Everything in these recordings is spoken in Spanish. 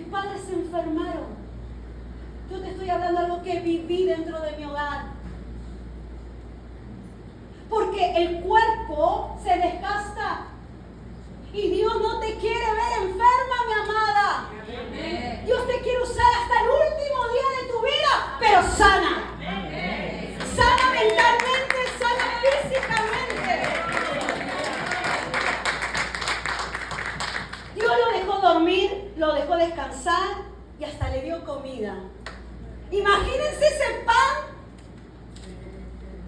padres se enfermaron. Yo te estoy hablando de algo que viví dentro de mi hogar. Porque el cuerpo se desgasta. Y Dios no te quiere ver enferma, mi amada. Dios te quiere usar hasta el último día de tu vida, pero sana. Sana mentalmente, sana físicamente. Dios lo dejó dormir, lo dejó descansar y hasta le dio comida. Imagínense ese pan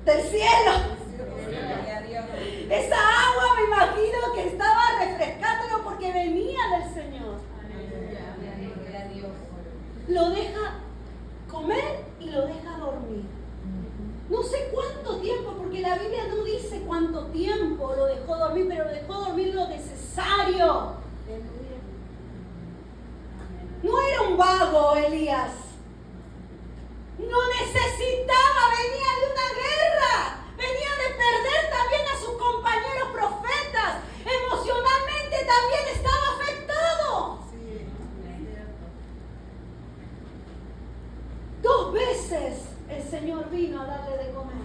del cielo. Esa agua me imagino que estaba refrescándolo porque venía del Señor. Lo deja comer y lo deja dormir. No sé cuánto tiempo, porque la Biblia no dice cuánto tiempo lo dejó dormir, pero lo dejó dormir lo necesario. No era un vago, Elías. No necesitaba, venía de una guerra. Venía de perder también a sus compañeros profetas. Emocionalmente también estaba afectado. Dos veces el Señor vino a darle de comer.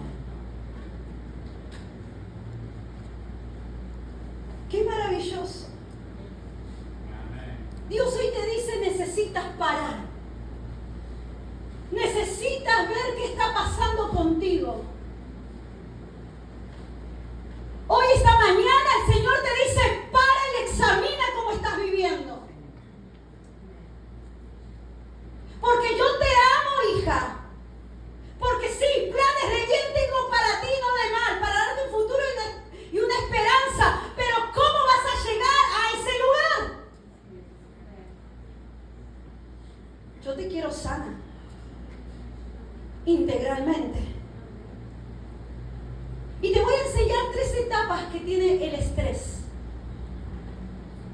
¡Qué maravilloso! Dios hoy te dice, necesitas parar. Necesitas ver qué está pasando contigo. Hoy, esta mañana, el Señor te dice, para y examina cómo estás viviendo. Porque yo te amo, hija. Porque sí, planes de bien tengo para ti, no de mal, para darte un futuro y una esperanza. Pero ¿cómo vas a llegar a ese lugar? Yo te quiero sana, integralmente. Y te voy a enseñar 3 etapas que tiene el estrés.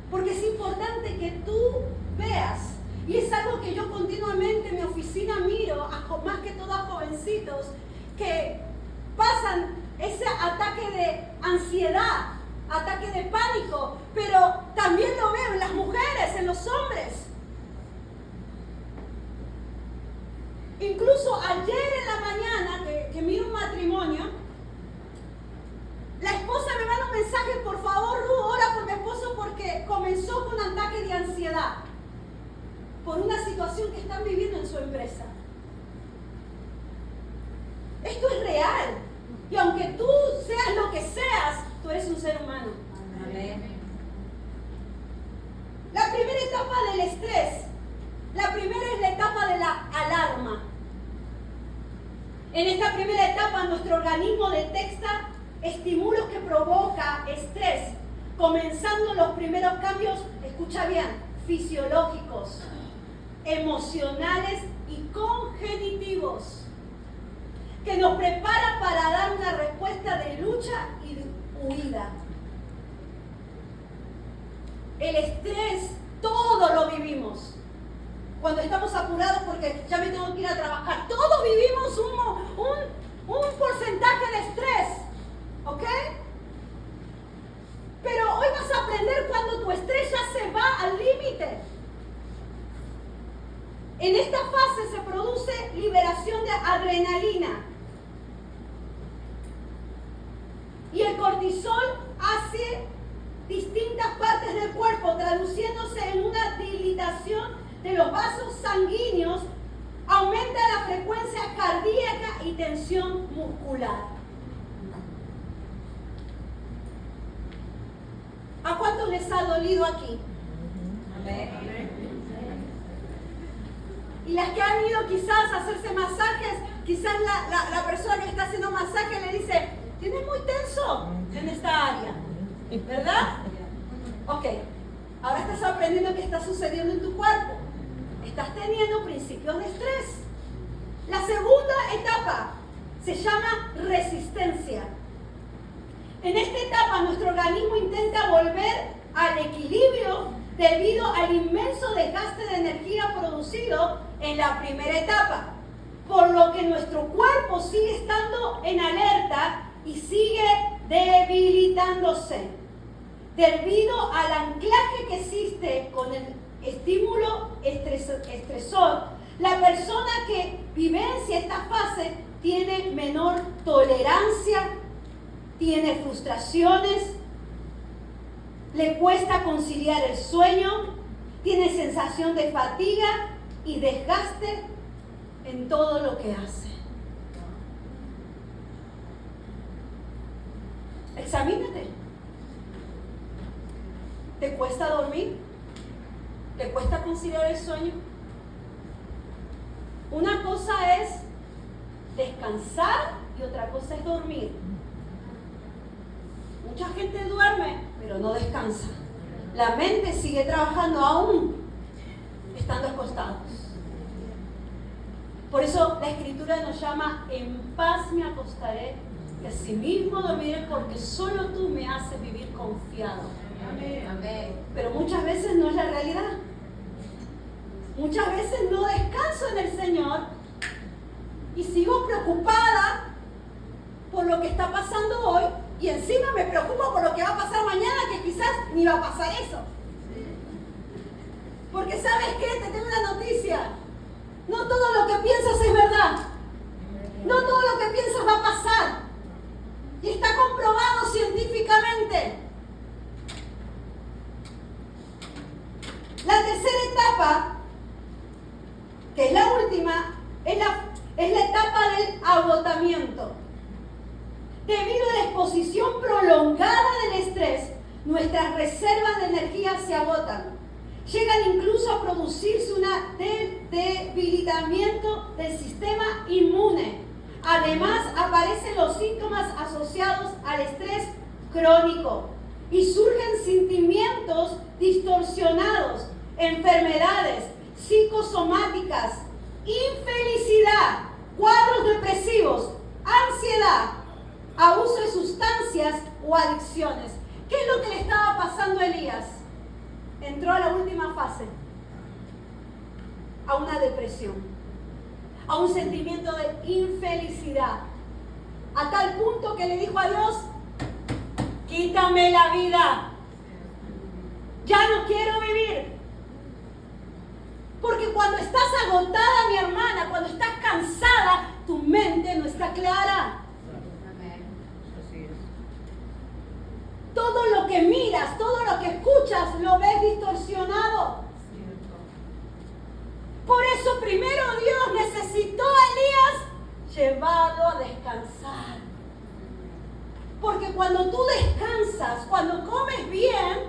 Porque es importante que tú veas, y es algo que yo continuamente en mi oficina miro, más que todo a jovencitos, que pasan ese ataque de ansiedad, ataque de pánico, pero también lo veo en las mujeres, en los hombres. Incluso ayer en la mañana, que miro un matrimonio, la esposa me manda un mensaje, por favor, Ruth, ora por mi esposo porque comenzó con un ataque de ansiedad por una situación que están viviendo en su empresa. Esto es real. Y aunque tú seas lo que seas, tú eres un ser humano. Amén. La primera etapa del estrés. La primera es la etapa de la alarma. En esta primera etapa nuestro organismo detecta estímulos que provoca estrés, comenzando los primeros cambios, escucha bien, fisiológicos, emocionales y cognitivos, que nos prepara para dar una respuesta de lucha y de huida. El estrés, todo lo vivimos. Cuando estamos apurados porque ya me tengo que ir a trabajar, todos vivimos un porcentaje de estrés. ¿Ok? Pero hoy vas a aprender cuando tu estrés ya se va al límite. En esta fase se produce liberación de adrenalina. Y el cortisol hace distintas partes del cuerpo, traduciéndose en una dilatación de los vasos sanguíneos, aumenta la frecuencia cardíaca y tensión muscular. ¿A cuántos les ha dolido aquí? Amén. Y las que han ido quizás a hacerse masajes, quizás la persona que está haciendo masaje le dice, tienes muy tenso en esta área, ¿verdad? Ok, ahora estás aprendiendo qué está sucediendo en tu cuerpo. Estás teniendo principios de estrés. La segunda etapa se llama resistencia. En esta etapa nuestro organismo intenta volver al equilibrio debido al inmenso desgaste de energía producido en la primera etapa, por lo que nuestro cuerpo sigue estando en alerta y sigue debilitándose debido al anclaje que existe con el estímulo estresor, la persona que vivencia esta fase tiene menor tolerancia, tiene frustraciones, le cuesta conciliar el sueño, tiene sensación de fatiga y desgaste en todo lo que hace. Examínate. ¿Te cuesta dormir? ¿Te cuesta conciliar el sueño? Una cosa es descansar y otra cosa es dormir. Mucha gente duerme, pero no descansa. La mente sigue trabajando aún estando acostados. Por eso la Escritura nos llama: en paz me acostaré y asimismo dormiré, porque solo tú me haces vivir confiado. Amén. Pero muchas veces no es la realidad. Muchas veces no descanso en el Señor y sigo preocupada por lo que está pasando hoy, y encima me preocupo por lo que va a pasar mañana, que quizás ni va a pasar eso. Porque ¿sabes qué? Te tengo una noticia. No todo lo que piensas es verdad. No todo lo que piensas va a pasar. Y está comprobado científicamente. La tercera etapa, que es la última, es la etapa del agotamiento. Debido a la exposición prolongada del estrés, nuestras reservas de energía se agotan. Llegan incluso a producirse un debilitamiento del sistema inmune. Además, aparecen los síntomas asociados al estrés crónico y surgen sentimientos distorsionados, enfermedades psicosomáticas, infelicidad, cuadros depresivos, ansiedad, abuso de sustancias o adicciones. ¿Qué es lo que le estaba pasando a Elías? Entró a la última fase, a una depresión, a un sentimiento de infelicidad, a tal punto que le dijo a Dios: quítame la vida, ya no quiero vivir. Porque cuando estás agotada, mi hermana, cuando estás cansada, tu mente no está clara. Todo lo que miras, todo lo que escuchas, lo ves distorsionado. Por eso primero Dios necesitó a Elías llevarlo a descansar. Porque cuando tú descansas, cuando comes bien,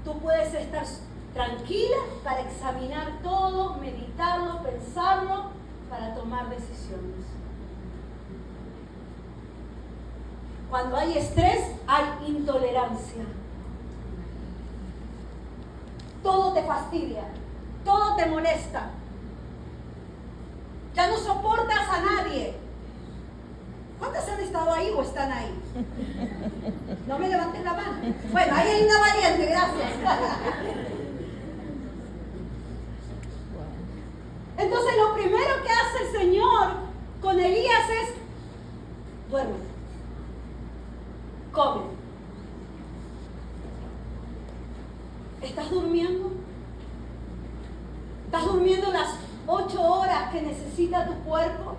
tú puedes estar tranquila para examinar todo, meditarlo, pensarlo, para tomar decisiones. Cuando hay estrés, hay intolerancia. Todo te fastidia, todo te molesta. Ya no soportas a nadie. ¿Cuántas han estado ahí o están ahí? No me levantes la mano. Bueno, ahí hay una valiente, gracias. Entonces lo primero que hace el Señor con Elías es: duerme, come. ¿Estás durmiendo? ¿Estás durmiendo las 8 horas que necesita tu cuerpo?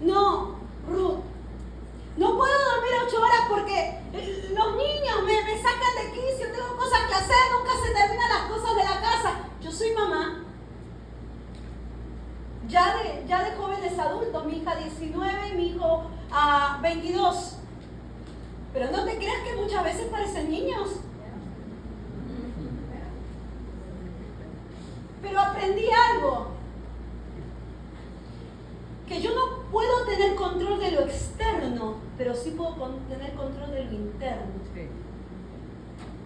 No, Ruth. No puedo dormir 8 horas porque los niños me sacan de quicio, tengo cosas que hacer, nunca se terminan las cosas de la casa. Yo soy mamá. Ya de jóvenes adultos, mi hija 19 y mi hijo 22. Pero no te creas que muchas veces parecen niños. Pero aprendí algo. Que yo no puedo tener control de lo externo, pero sí puedo tener control de lo interno.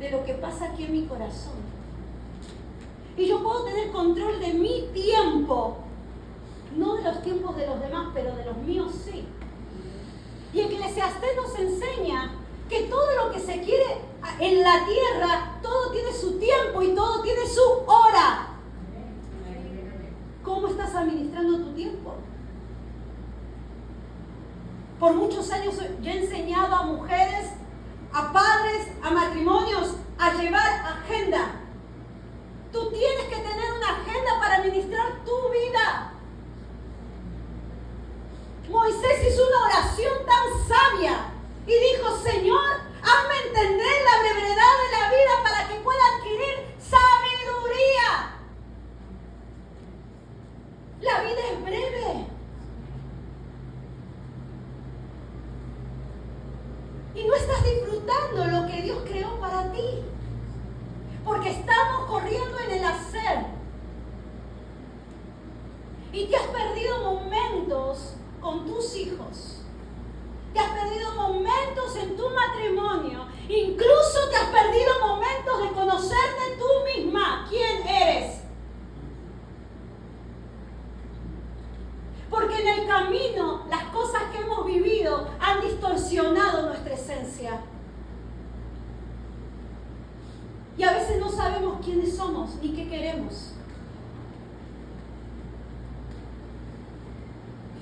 De lo que pasa aquí en mi corazón. Y yo puedo tener control de mi tiempo. No de los tiempos de los demás, pero de los míos sí. Y Eclesiastés nos enseña que todo lo que se quiere en la tierra, todo tiene su tiempo y todo tiene su hora. ¿Cómo estás administrando tu tiempo? Por muchos años yo he enseñado a mujeres, a padres, a matrimonios, a llevar agenda. Tú tienes que tener una agenda para administrar tu vida. Moisés hizo una oración tan sabia y dijo, Señor, hazme entender la brevedad de la vida para que pueda adquirir sabiduría. La vida es breve. Y no estás disfrutando lo que Dios creó para ti. Porque estamos corriendo en el hacer. Y te has perdido momentos con tus hijos. Te has perdido momentos en tu matrimonio. Incluso te has perdido momentos de conocerte tú misma. ¿Quién eres? Porque en el camino las cosas que hemos vivido han distorsionado nuestra esencia. Y a veces no sabemos quiénes somos ni qué queremos.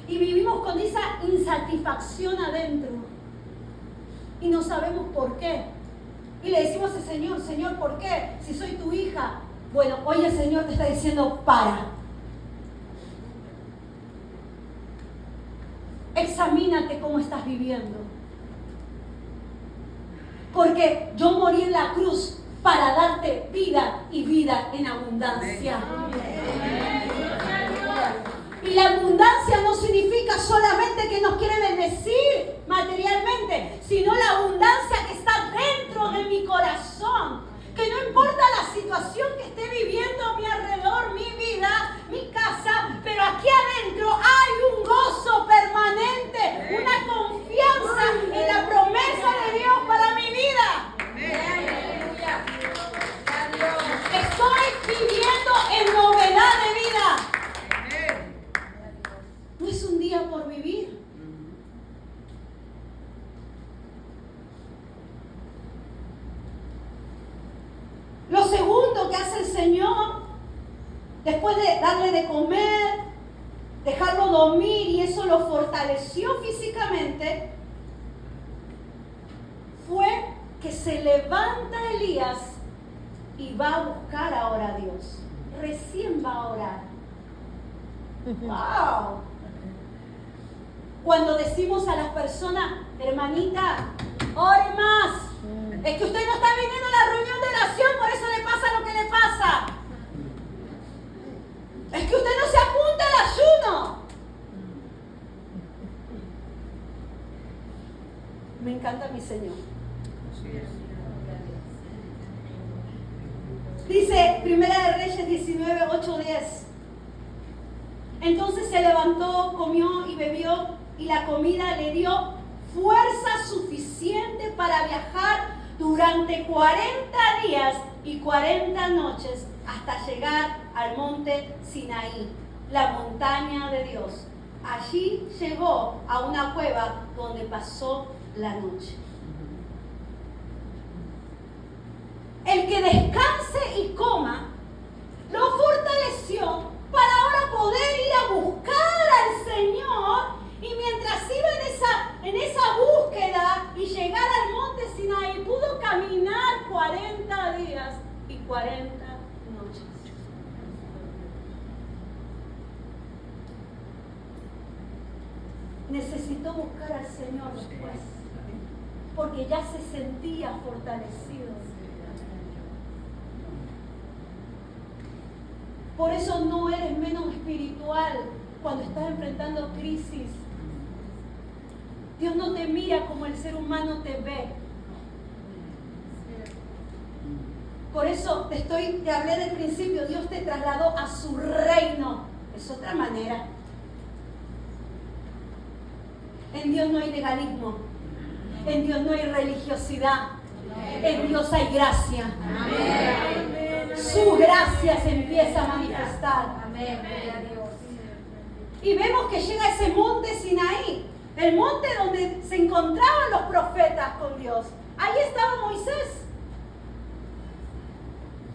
Y vivimos con esa insatisfacción adentro. Y no sabemos por qué. Y le decimos al Señor, Señor, ¿por qué? Si soy tu hija. Bueno, hoy el Señor te está diciendo, para. Examínate cómo estás viviendo. Porque yo morí en la cruz para darte vida y vida en abundancia. Y la abundancia no significa solamente que nos quiere bendecir materialmente, sino la abundancia que está dentro de mi corazón. Que no importa la situación que esté viviendo a mi alrededor, mi vida, mi casa, pero aquí adentro hay un gozo permanente, una confianza en la promesa de Dios para mi vida. Estoy viviendo en novedad de vida. No es un día por vivir. Lo segundo que hace el Señor, después de darle de comer, dejarlo dormir y eso lo fortaleció físicamente, fue que se levanta Elías y va a buscar ahora a Dios. Recién va a orar. ¡Wow! Cuando decimos a las personas, hermanita, ore más. Es que usted no está viniendo a la reunión de oración, por eso le pasa lo que le pasa. Es que usted no se apunta al ayuno. Me encanta mi Señor. Dice Primera de Reyes 19, 8, 10. Entonces se levantó, comió y bebió, y la comida le dio fuerza suficiente para viajar durante 40 días y 40 noches hasta llegar al monte Sinaí, la montaña de Dios. Allí llegó a una cueva donde pasó la noche. El que descanse y coma lo fortaleció para ahora poder ir a buscar al Señor, y mientras iba en esa búsqueda y llegar al monte Sinaí, pudo caminar 40 días y 40 noches. Necesitó buscar al Señor después, porque ya se sentía fortalecido. Por eso no eres menos espiritual cuando estás enfrentando crisis. Dios no te mira como el ser humano te ve. Por eso te hablé del principio, Dios te trasladó a su reino. Es otra manera. En Dios no hay legalismo. En Dios no hay religiosidad. En Dios hay gracia. Su gracia se empieza a manifestar. Y vemos que llega a ese monte Sinaí, el monte donde se encontraban los profetas con Dios. Ahí estaba Moisés.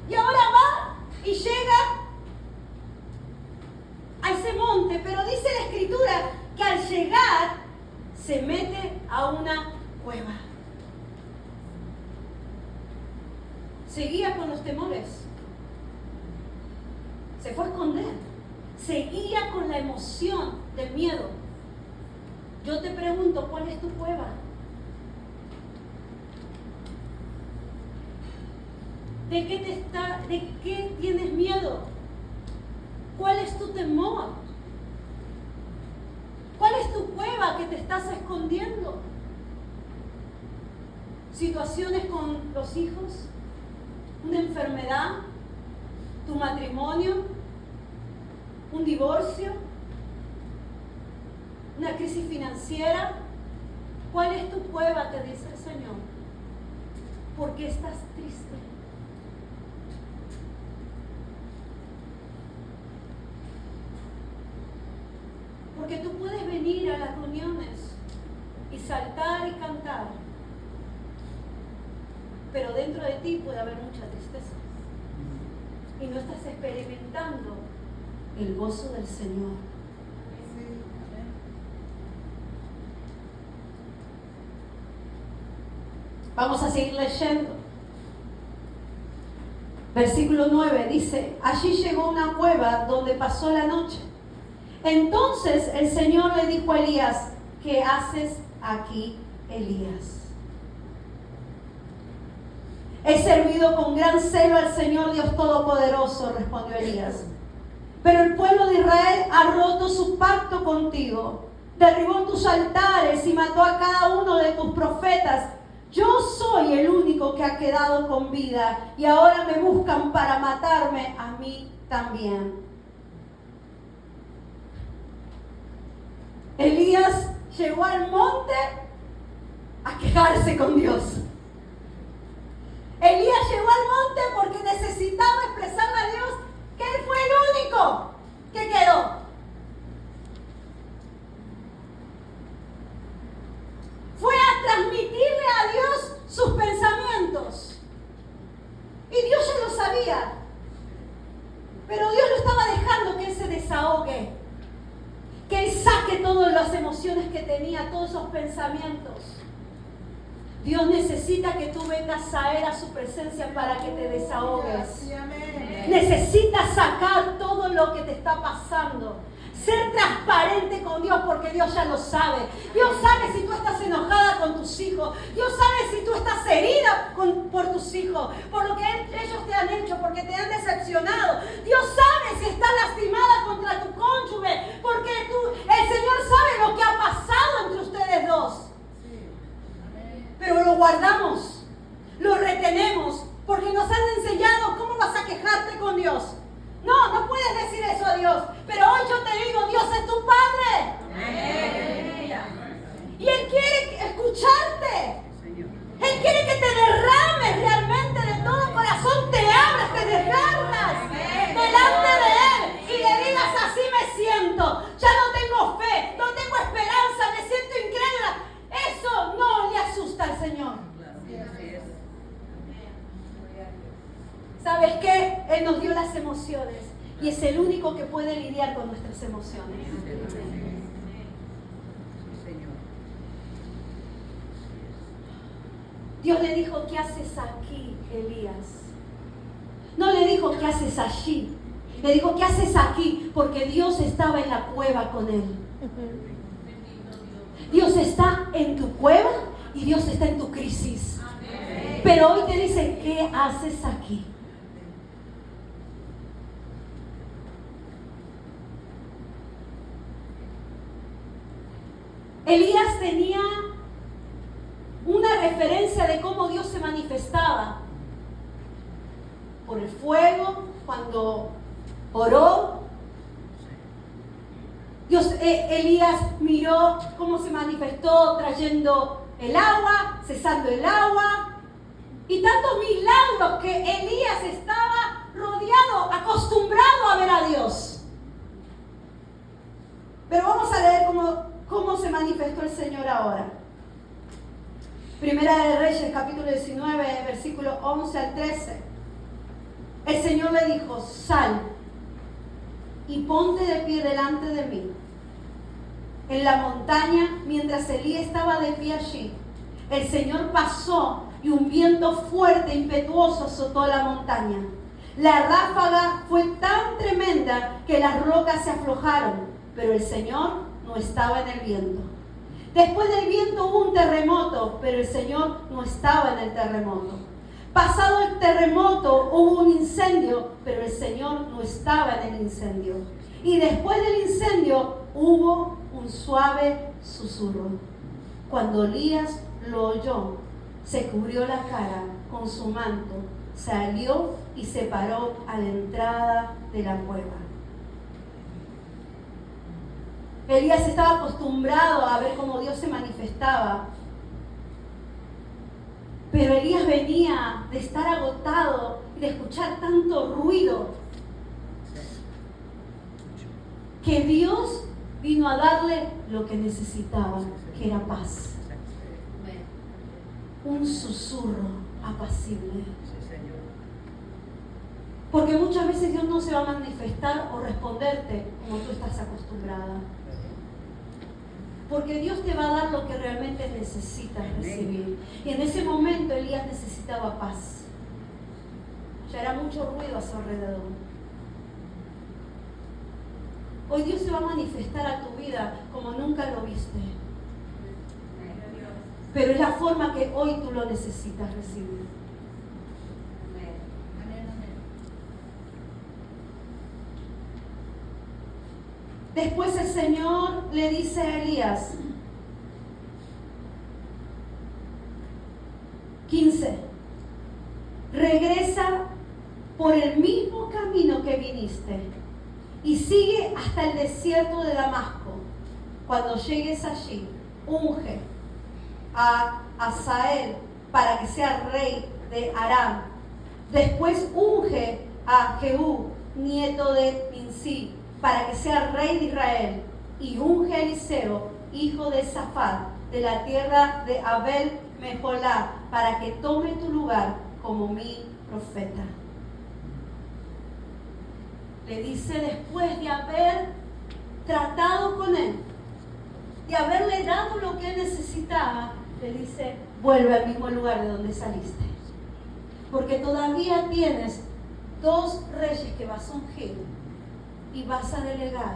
Y ahora va y llega a ese monte, pero dice la Escritura que al llegar se mete a una cueva. Seguía con los temores. Se fue a esconder. Seguía con la emoción del miedo. Yo te pregunto, ¿cuál es tu cueva? ¿De qué tienes miedo? ¿Cuál es tu temor? ¿Cuál es tu cueva que te estás escondiendo? ¿Situaciones con los hijos? ¿Una enfermedad? ¿Tu matrimonio? ¿Un divorcio? ¿Una crisis financiera? ¿Cuál es tu cueva? Te dice el Señor. ¿Por qué estás triste? Porque tú puedes venir a las reuniones y saltar y cantar, pero dentro de ti puede haber mucha tristeza y no estás experimentando el gozo del Señor. Vamos a seguir leyendo. Versículo 9 dice: allí llegó a una cueva donde pasó la noche. Entonces el Señor le dijo a Elías: ¿qué haces aquí, Elías? He servido con gran celo al Señor Dios Todopoderoso, respondió Elías. Pero el pueblo de Israel ha roto su pacto contigo, derribó tus altares y mató a cada uno de tus profetas. Yo soy el único que ha quedado con vida y ahora me buscan para matarme a mí también. Elías llegó al monte a quejarse con Dios. Elías llegó al monte porque necesitaba expresarle a Dios que él fue el único que quedó. Fue a transmitirle a Dios sus pensamientos. Y Dios ya lo sabía. Pero Dios lo estaba dejando que él se desahogue. Que él saque todas las emociones que tenía, todos esos pensamientos. Dios necesita que tú vengas a Él, a su presencia, para que te desahogues. Necesitas sacar todo lo que te está pasando. Ser transparente con Dios, porque Dios ya lo sabe. Dios sabe si tú estás enojada con tus hijos. Dios sabe si tú estás herida por tus hijos, por lo que ellos te han hecho, porque te han decepcionado. Dios sabe si estás lastimada contra tu cónyuge, porque el Señor sabe lo que ha pasado entre ustedes dos. Pero lo guardamos, lo retenemos, porque nos han enseñado cómo vas a quejarte con Dios. No puedes decir eso a Dios. Pero hoy yo te digo, Dios es tu Padre. Y Él quiere escucharte. Él quiere que te derrames realmente de todo corazón. Te abras, te desgarras delante de Él. Y le digas: así me siento. Ya no tengo fe, no tengo esperanza, me siento incrédula. Eso no le asusta al Señor. ¿Sabes qué? Él nos dio las emociones y es el único que puede lidiar con nuestras emociones. Dios le dijo: ¿qué haces aquí, Elías? No le dijo: ¿qué haces allí? Le dijo: ¿qué haces aquí? Porque Dios estaba en la cueva con él. Dios está en tu cueva y Dios está en tu crisis. Pero hoy te dice: ¿qué haces aquí? Elías tenía una referencia de cómo Dios se manifestaba. Por el fuego, cuando oró. Elías miró cómo se manifestó trayendo el agua, cesando el agua. Y tantos milagros que Elías estaba rodeado, acostumbrado a ver a Dios. Pero vamos a leer cómo se manifestó el Señor ahora. Primera de Reyes, capítulo 19, versículo 11 al 13. El Señor le dijo: sal y ponte de pie delante de mí. En la montaña, mientras Elías estaba de pie allí, el Señor pasó y un viento fuerte e impetuoso azotó la montaña. La ráfaga fue tan tremenda lluvia que las rocas se aflojaron, pero el Señor no estaba en el viento. Después del viento hubo un terremoto, pero el Señor no estaba en el terremoto. Pasado el terremoto hubo un incendio, pero el Señor no estaba en el incendio. Y después del incendio hubo un suave susurro. Cuando Elías lo oyó, se cubrió la cara con su manto, salió y se paró a la entrada de la cueva. Elías estaba acostumbrado a ver cómo Dios se manifestaba. Pero Elías venía de estar agotado y de escuchar tanto ruido que Dios vino a darle lo que necesitaba, que era paz. Un susurro apacible. Porque muchas veces Dios no se va a manifestar o responderte como tú estás acostumbrada. Porque Dios te va a dar lo que realmente necesitas recibir. Y en ese momento Elías necesitaba paz. Ya era mucho ruido a su alrededor. Hoy Dios se va a manifestar a tu vida como nunca lo viste. Pero es la forma que hoy tú lo necesitas recibir. Después el Señor le dice a Elías, 15, regresa por el mismo camino que viniste y sigue hasta el desierto de Damasco. Cuando llegues allí, unge a Hazael para que sea rey de Aram. Después unge a Jehú, nieto de Nimsi, para que sea rey de Israel, y unge a Eliseo, hijo de Safat, de la tierra de Abel Meholá, para que tome tu lugar como mi profeta. Le dice, después de haber tratado con él, de haberle dado lo que él necesitaba, le dice, vuelve al mismo lugar de donde saliste, porque todavía tienes 2 reyes que vas a ungir y vas a delegar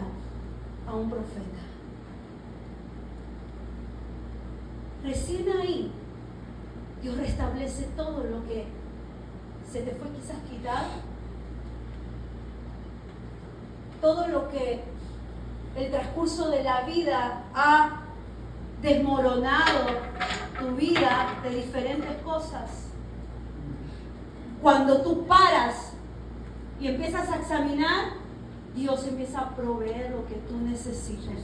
a un profeta. Recién ahí, Dios restablece todo lo que se te fue quizás quitado, todo lo que el transcurso de la vida ha desmoronado tu vida de diferentes cosas. Cuando tú paras y empiezas a examinar, Dios empieza a proveer lo que tú necesitas.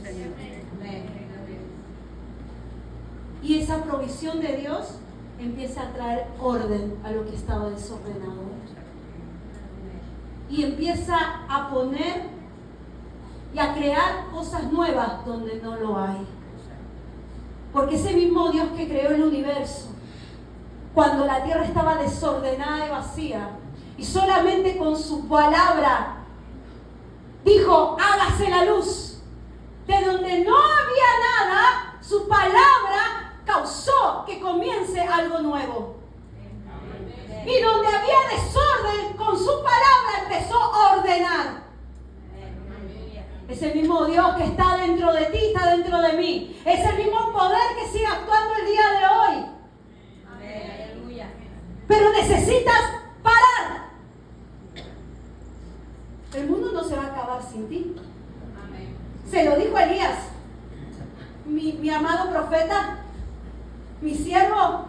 Y esa provisión de Dios empieza a traer orden a lo que estaba desordenado. Y empieza a poner y a crear cosas nuevas donde no lo hay. Porque ese mismo Dios que creó el universo, cuando la tierra estaba desordenada y vacía, y solamente con su palabra dijo, hágase la luz. De donde no había nada, su palabra causó que comience algo nuevo. Y donde había desorden, con su palabra empezó a ordenar. Ese mismo Dios que está dentro de ti, está dentro de mí. Es el mismo poder que sigue actuando el día de hoy. Pero necesitas parar. El mundo no se va a acabar sin ti. Se lo dijo Elías, mi amado profeta, mi siervo.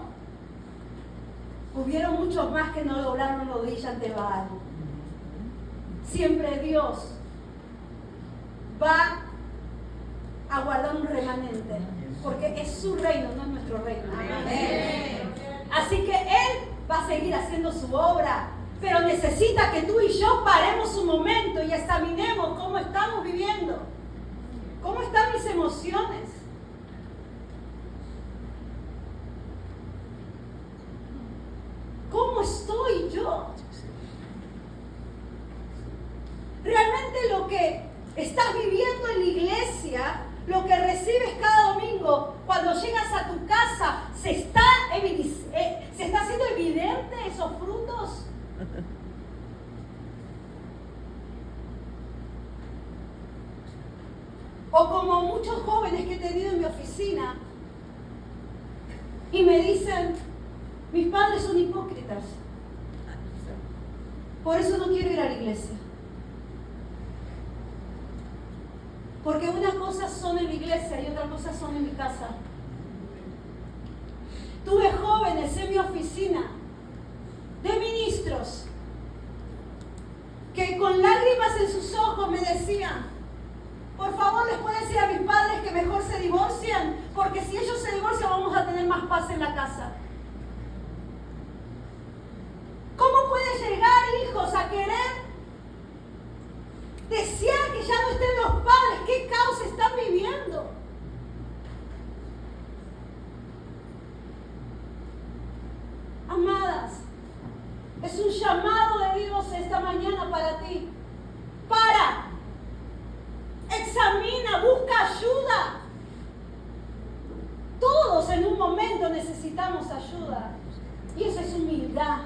Hubieron muchos más que no doblaron rodilla ante Baal. Siempre Dios va a guardar un remanente, porque es su reino, no es nuestro reino. Amén. Así que Él va a seguir haciendo su obra, pero necesita que tú y yo paremos un momento y examinemos cómo estamos viviendo, cómo están mis emociones. ¿Cómo estoy yo? Realmente lo que estás viviendo en la iglesia, lo que recibes cada domingo, cuando llegas a tu casa, ¿se está haciendo evidente esos frutos? O como muchos jóvenes que he tenido en mi oficina y me dicen, mis padres son hipócritas, por eso no quiero ir a la iglesia. Porque una cosa son en la iglesia y otra cosa son en mi casa. Tuve jóvenes en mi oficina, de ministros, que con lágrimas en sus ojos me decían, por favor, les puedo decir a mis padres que mejor se divorcien, porque si ellos se divorcian vamos a tener más paz en la casa. ¿Cómo puede llegar, hijos, a querer desear que ya no estén los padres? ¿Qué caos están viviendo? Amadas, es un llamado de Dios esta mañana para ti. Examina, busca ayuda. Todos en un momento necesitamos ayuda. Y eso es humildad.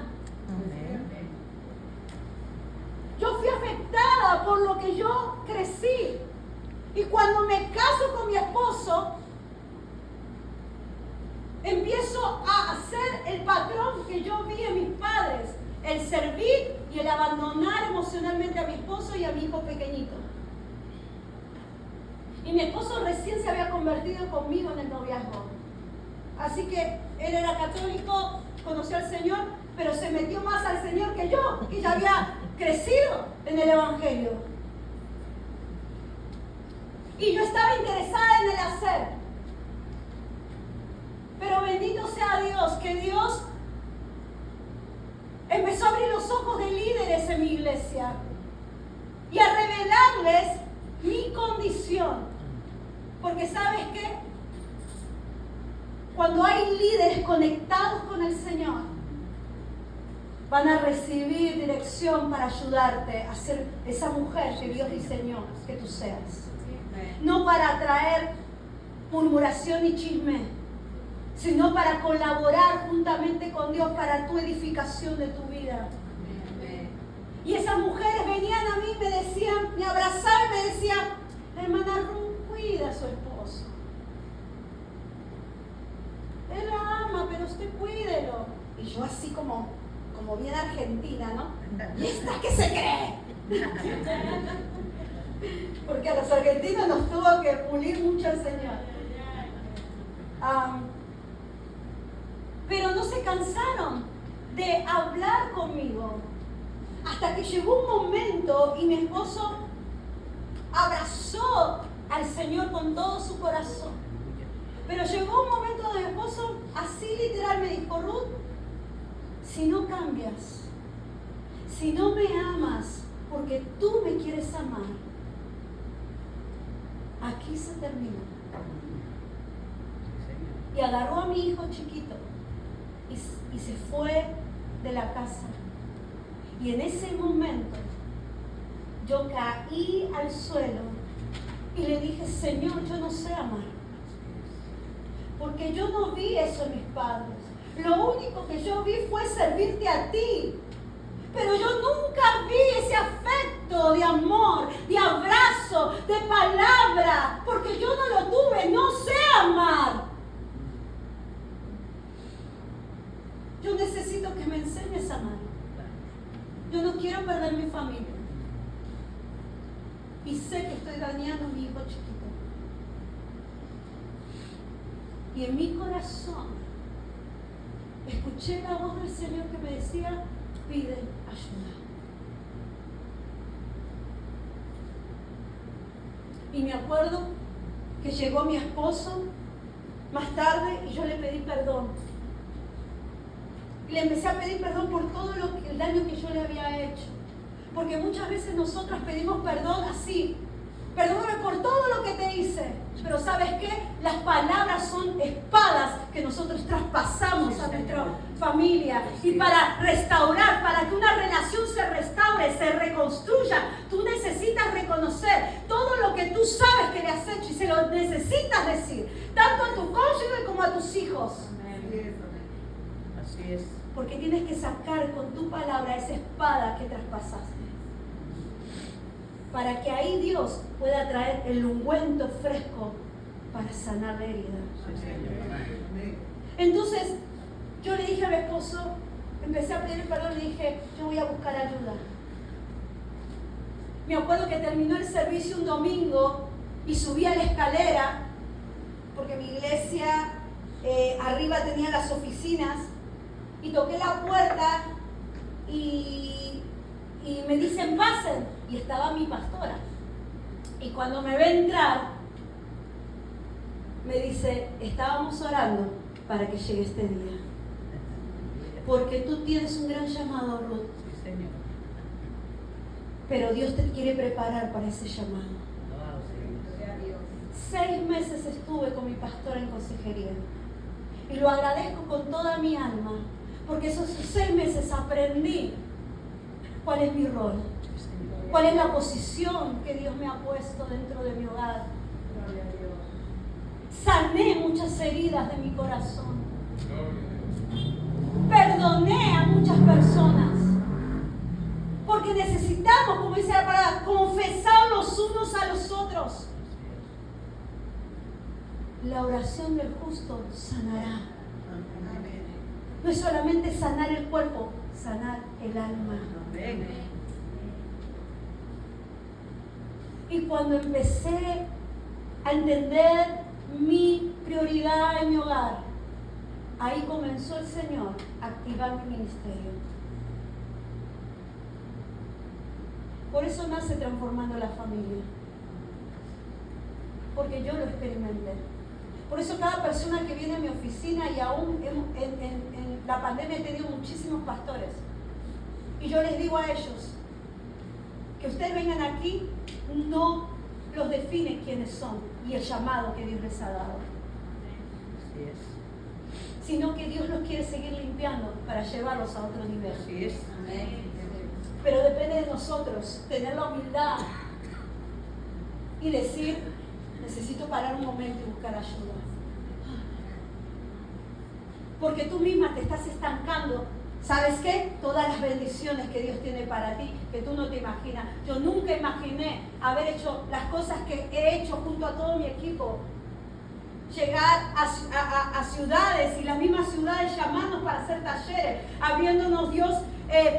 Yo fui afectada por lo que yo crecí. Y cuando me caso con mi esposo, empiezo a hacer el patrón que yo vi en mis padres. El servir y el abandonar emocionalmente a mi esposo y a mi hijo pequeñito. Y mi esposo recién se había convertido conmigo en el noviazgo. Así que él era católico, conoció al Señor, pero se metió más al Señor que yo, que ya había crecido en el Evangelio. Y yo estaba interesada en el hacer. Pero bendito sea Dios, que Dios empezó a abrir los ojos de líderes en mi iglesia y a revelarles mi condición. Porque ¿sabes qué? Cuando hay líderes conectados con el Señor, van a recibir dirección para ayudarte a ser esa mujer que Dios diseñó que tú seas. No para traer murmuración y chisme, sino para colaborar juntamente con Dios para tu edificación de tu vida. Y esas mujeres venían a mí y me decían, me abrazaban y me decían, hermana Ruth, cuida a su esposo. Él la ama, pero usted cuídelo. Y yo así como bien argentina, ¿no? ¿Y esta qué se cree? Porque a los argentinos nos tuvo que pulir mucho el Señor. Pero no se cansaron de hablar conmigo. Hasta que llegó un momento y mi esposo abrazó al Señor con todo su corazón. Pero llegó un momento donde mi esposo así literal me dijo, Ruth, si no cambias, si no me amas porque tú me quieres amar, aquí se termina. Y agarró a mi hijo chiquito y se fue de la casa. Y en ese momento yo caí al suelo y le dije, Señor, yo no sé amar. Porque yo no vi eso en mis padres. Lo único que yo vi fue servirte a ti. Pero yo nunca vi ese afecto de amor, de abrazo, de palabra. Porque yo no lo tuve, no sé amar. Yo necesito que me enseñes a amar. Yo no quiero perder mi familia. Y sé que estoy dañando a mi hijo chiquito. Y en mi corazón escuché la voz del Señor que me decía, pide ayuda. Y me acuerdo que llegó mi esposo más tarde y yo le pedí perdón. Y le empecé a pedir perdón por todo el daño que yo le había hecho. Porque muchas veces nosotras pedimos perdón así. Perdóname por todo lo que te hice. Pero ¿sabes qué? Las palabras son espadas que nosotros traspasamos a nuestra familia. Y para restaurar, para que una relación se restaure, se reconstruya, tú necesitas reconocer todo lo que tú sabes que le has hecho y se lo necesitas decir. Tanto a tu cónyuge como a tus hijos. Así es. Porque tienes que sacar con tu palabra esa espada que traspasaste. para que ahí Dios pueda traer el ungüento fresco para sanar la herida. Entonces, yo le dije a mi esposo, empecé a pedir perdón, le dije, yo voy a buscar ayuda. Me acuerdo que terminó el servicio un domingo y subí a la escalera, porque mi iglesia arriba tenía las oficinas, y toqué la puerta y me dicen pasen, y estaba mi pastora. Y cuando me ve entrar, me dice, estábamos orando para que llegue este día, porque tú tienes un gran llamado, Ruth. Sí, Señor. Pero Dios te quiere preparar para ese llamado. 6 meses estuve con mi pastora en consejería y lo agradezco con toda mi alma, porque esos 6 meses aprendí cuál es mi rol, cuál es la posición que Dios me ha puesto dentro de mi hogar. Sané muchas heridas de mi corazón, perdoné a muchas personas, porque necesitamos, como dice la palabra, confesar los unos a los otros. La oración del justo sanará. No es solamente sanar el cuerpo, sanar el alma. Y cuando empecé a entender mi prioridad en mi hogar, ahí comenzó el Señor a activar mi ministerio. Por eso nace Transformando la Familia, porque yo lo experimenté. Por eso cada persona que viene a mi oficina, y aún en la pandemia he tenido muchísimos pastores, y yo les digo a ellos, que ustedes vengan aquí no los define quiénes son y el llamado que Dios les ha dado, Así es. sino que Dios los quiere seguir limpiando para llevarlos a otro nivel. Así es. Pero depende de nosotros tener la humildad y decir, necesito parar un momento y buscar ayuda. Porque tú misma te estás estancando. ¿Sabes qué? Todas las bendiciones que Dios tiene para ti, que tú no te imaginas. Yo nunca imaginé haber hecho las cosas que he hecho junto a todo mi equipo. Llegar a ciudades, y las mismas ciudades llamarnos para hacer talleres, abriéndonos Dios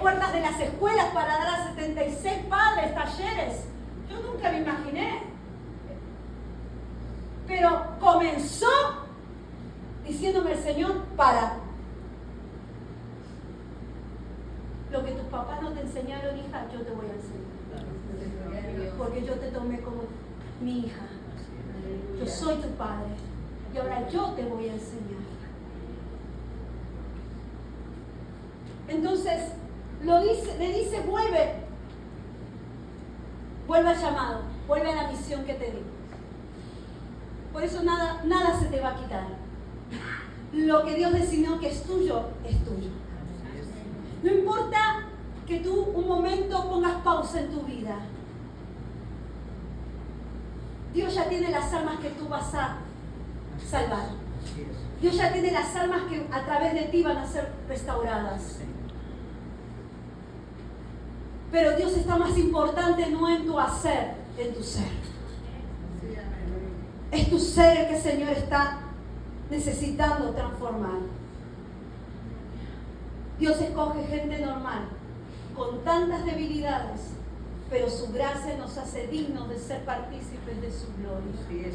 puertas de las escuelas para dar a 76 padres talleres. Yo nunca me imaginé. Pero comenzó diciéndome el Señor, para. Lo que tus papás no te enseñaron, hija, yo te voy a enseñar. Porque yo te tomé como mi hija. Yo soy tu padre. Y ahora yo te voy a enseñar. Entonces, le dice, vuelve. Vuelve al llamado. Vuelve a la misión que te di. Por eso nada se te va a quitar. Lo que Dios decidió que es tuyo, es tuyo. No importa que tú un momento pongas pausa en tu vida. Dios ya tiene las almas que tú vas a salvar. Dios ya tiene las almas que a través de ti van a ser restauradas. Pero Dios está más importante no en tu hacer, en tu ser. Es tu ser el que el Señor está necesitando transformar. Dios escoge gente normal, con tantas debilidades, pero su gracia nos hace dignos de ser partícipes de su gloria.